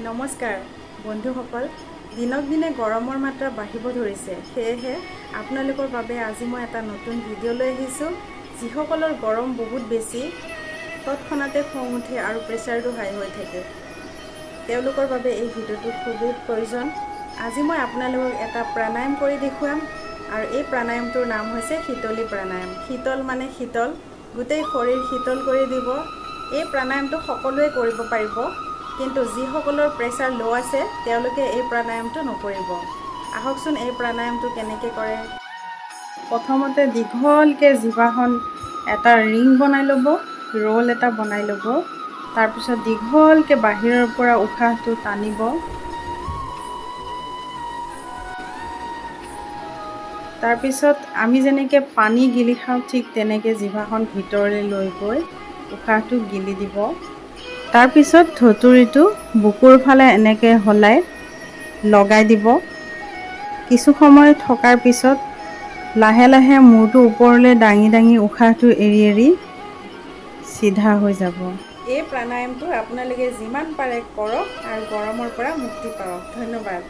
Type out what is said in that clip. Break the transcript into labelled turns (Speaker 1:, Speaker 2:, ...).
Speaker 1: নমস্কাৰ বন্ধুসকল, দিনক দিনে গৰমৰ মাত্ৰা বাঢ়িব ধৰিছে। সেয়েহে আপোনালোকৰ বাবে আজি মই এটা নতুন ভিডিঅ' লৈ আহিছোঁ। যিসকলৰ গৰম বহুত বেছি, তৎক্ষণাতে খং উঠে আৰু প্ৰেছাৰটো হাই হৈ থাকে, তেওঁলোকৰ বাবে এই ভিডিঅ'টো খুবেই প্ৰয়োজন। আজি মই আপোনালোকক এটা প্ৰাণায়াম কৰি দেখুৱাম, আৰু এই প্ৰাণায়ামটোৰ নাম হৈছে শীতলী প্ৰাণায়াম। শীতল মানে শীতল, গোটেই শৰীৰ শীতল কৰি দিব। এই প্ৰাণায়ামটো সকলোৱে কৰিব পাৰিব, কিন্তু যিসকলৰ প্ৰেছাৰ ল' আছে তেওঁলোকে এই প্ৰাণায়ামটো নকৰিব। আহকচোন এই প্ৰাণায়ামটো কেনেকৈ কৰে। প্ৰথমতে দীঘলকৈ জিভাখন এটা ৰিং বনাই ল'ব, ৰোল এটা বনাই ল'ব। তাৰপিছত দীঘলকৈ বাহিৰৰ পৰা উশাহটো টানিব। তাৰপিছত আমি যেনেকৈ পানী গিলি খাওঁ, ঠিক তেনেকৈ জিভাখন ভিতৰলৈ লৈ গৈ উশাহটো গিলি দিব। তাৰপিছত ধতুৰিটো বুকুৰ ফালে এনেকৈ সলাই লগাই দিব। কিছু সময় থকাৰ পিছত লাহে লাহে মূৰটো ওপৰলৈ দাঙি দাঙি উশাহটো এৰি এৰি চিধা হৈ যাব। এই প্ৰাণায়ামটো আপোনালোকে যিমান পাৰে কৰক আৰু গৰমৰ পৰা মুক্তি পাওক। ধন্যবাদ।